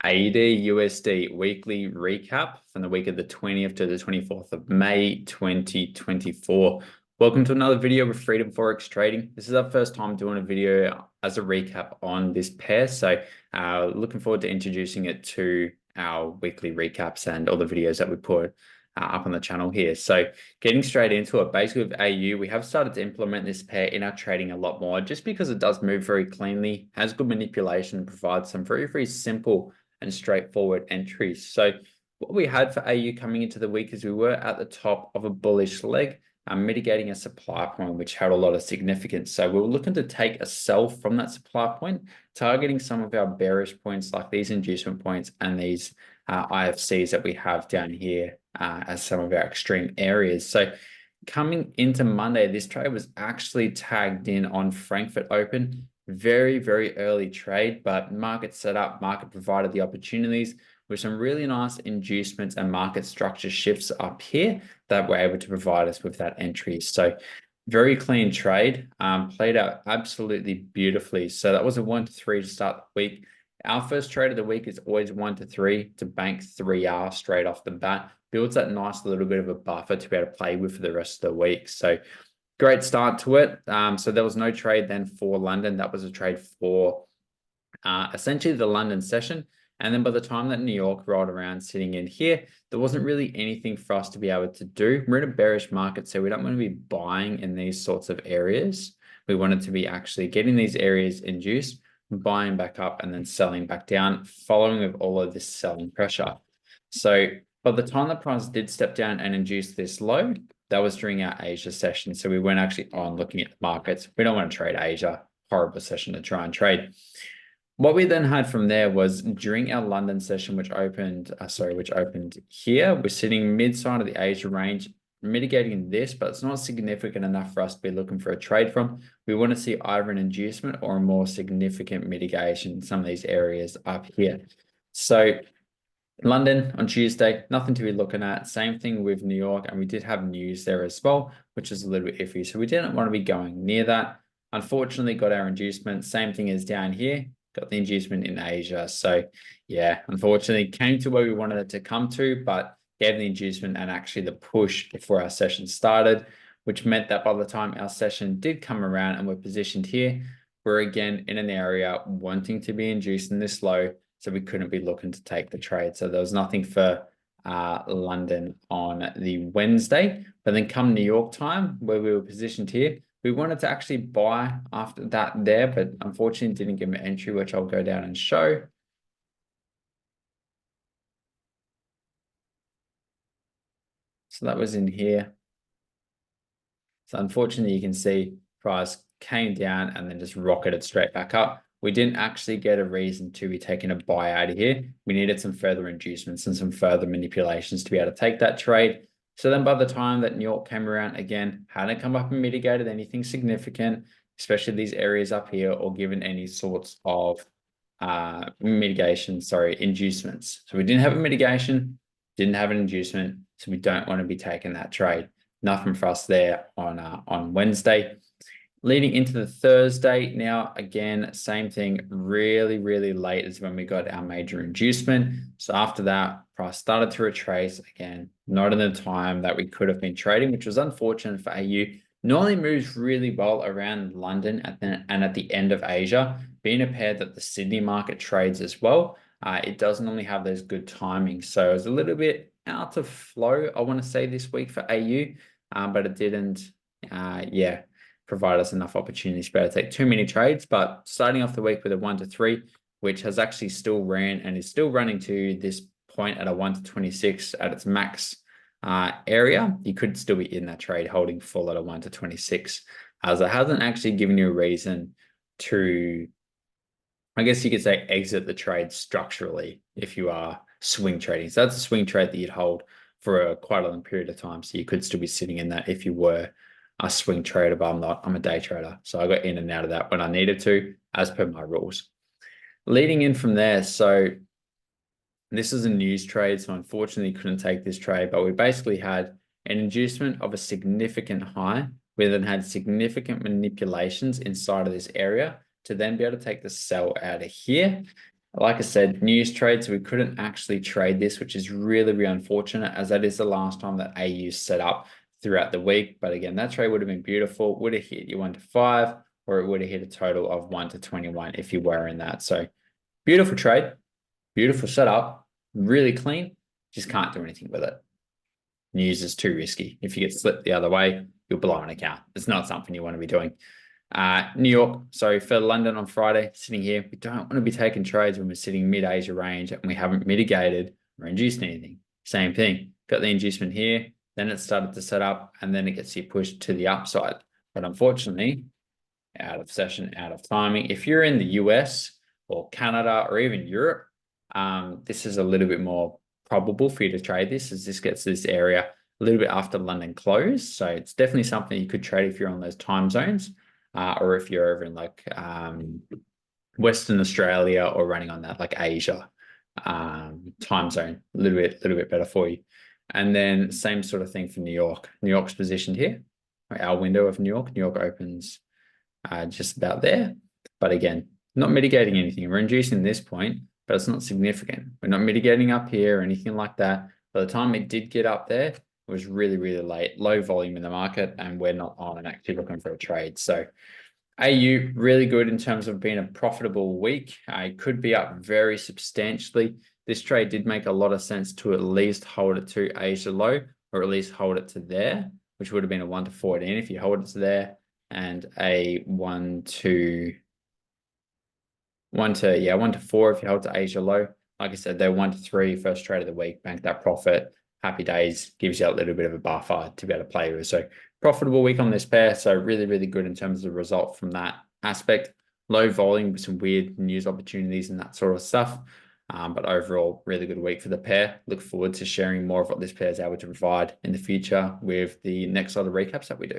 AUDUSD Weekly Recap from the week of the 20th to the 24th of May 2024. Welcome to another video with Freedom Forex Trading. This is our first time doing a video as a recap on this pair, so looking forward to introducing it to our weekly recaps and all the videos that we put up on the channel here. So getting straight into it, basically with AU, we have started to implement this pair in our trading a lot more just because it does move very cleanly, has good manipulation, and provides some very simple and straightforward entries. So what we had for AU coming into the week is we were at the top of a bullish leg, mitigating a supply point, which had a lot of significance. So we were looking to take a sell from that supply point, targeting some of our bearish points like these inducement points and these IFCs that we have down here as some of our extreme areas. So coming into Monday, this trade was actually tagged in on Frankfurt Open. Very early trade, but market setup, market provided the opportunities with some really nice inducements and market structure shifts up here that were able to provide us with that entry. So very clean trade, played out absolutely beautifully. So that was a 1 to 3 to start the week. Our first trade of the week is always 1 to 3 to bank 3R straight off the bat. Builds that nice little bit of a buffer to be able to play with for the rest of the week. So great start to it. So there was no trade then for London. That was a trade for essentially the London session. And then by the time that New York rolled around sitting in here, there wasn't really anything for us to be able to do. We're in a bearish market, so we don't want to be buying in these sorts of areas. We wanted to be actually getting these areas induced, buying back up and then selling back down, following with all of this selling pressure. So by the time the price did step down and induce this low, that was during our Asia session. So we weren't actually on looking at the markets. We don't want to trade Asia. Horrible session to try and trade. What we then had from there was during our London session, which opened here, we're sitting mid-side of the Asia range, mitigating this, but it's not significant enough for us to be looking for a trade from. We want to see either an inducement or a more significant mitigation in some of these areas up here. So London on Tuesday, nothing to be looking at. Same thing with New York, and we did have news there as well, which is a little bit iffy. So we didn't want to be going near that. Unfortunately, got our inducement. Same thing as down here, got the inducement in Asia. So yeah, unfortunately came to where we wanted it to come to, but gave the inducement and actually the push before our session started, which meant that by the time our session did come around and we're positioned here, we're again in an area wanting to be induced in this low. So we couldn't be looking to take the trade. So there was nothing for London on the Wednesday. But then come New York time, where we were positioned here, we wanted to actually buy after that there, but unfortunately didn't give an entry, which I'll go down and show. So that was in here. So unfortunately, you can see price came down and then just rocketed straight back up. We didn't actually get a reason to be taking a buy out of here. We needed some further inducements and some further manipulations to be able to take that trade. So then by the time that New York came around again, hadn't come up and mitigated anything significant, especially these areas up here, or given any sorts of inducements. So we didn't have a mitigation, didn't have an inducement, so we don't want to be taking that trade. Nothing for us there on Wednesday. Leading into the Thursday, now again, same thing, really late is when we got our major inducement. So after that, price started to retrace again, not in the time that we could have been trading, which was unfortunate for AU. Normally moves really well around London and at the end of Asia, being a pair that the Sydney market trades as well. It doesn't normally have those good timings. So it was a little bit out of flow, I want to say, this week for AU, but it didn't, provide us enough opportunities to be able to take too many trades. But starting off the week with a 1 to 3, which has actually still ran and is still running to this point at a 1 to 26 at its max area, you could still be in that trade holding full at a 1 to 26, as it hasn't actually given you a reason to, I guess you could say, exit the trade structurally if you are swing trading. So that's a swing trade that you'd hold for quite a long period of time. So you could still be sitting in that if you were a swing trader, but I'm not. I'm a day trader. So I got in and out of that when I needed to, as per my rules. Leading in from there, so this is a news trade, so unfortunately couldn't take this trade, but we basically had an inducement of a significant high. We then had significant manipulations inside of this area to then be able to take the sell out of here. Like I said, news trade, so we couldn't actually trade this, which is really, really unfortunate, as that is the last time that AU set up throughout the week. But again, that trade would have been beautiful, would have hit you 1 to 5, or it would have hit a total of 1 to 21 if you were in that. So beautiful trade, beautiful setup, really clean, just can't do anything with it. News is too risky. If you get slipped the other way, you'll blow an account. It's not something you want to be doing. New York, sorry, for London on Friday, sitting here. We don't want to be taking trades when we're sitting mid-Asia range and we haven't mitigated or induced anything. Same thing. Got the inducement here, then it started to set up, and then it gets you pushed to the upside. But unfortunately, out of session, out of timing. If you're in the US or Canada or even Europe, this is a little bit more probable for you to trade this, as this gets to this area a little bit after London close. So it's definitely something you could trade if you're on those time zones, or if you're over in like Western Australia or running on that like Asia time zone, a little bit better for you. And then same sort of thing for New York. New York's positioned here. Our window of New York. New York opens just about there. But again, not mitigating anything. We're inducing this point, but it's not significant. We're not mitigating up here or anything like that. By the time it did get up there, it was really, really late, low volume in the market, and we're not on and actually looking for a trade. So AU, really good in terms of being a profitable week. It could be up very substantially. This trade did make a lot of sense to at least hold it to Asia low, or at least hold it to there, which would have been a 1 to 14 if you hold it to there, and a 1 to 4 if you hold to Asia low. Like I said, they're 1 to 3 first trade of the week, bank that profit. Happy days, gives you a little bit of a buffer to be able to play with. So profitable week on this pair. So really, really good in terms of the result from that aspect. Low volume with some weird news opportunities and that sort of stuff. But overall, really good week for the pair. Look forward to sharing more of what this pair is able to provide in the future with the next lot of recaps that we do.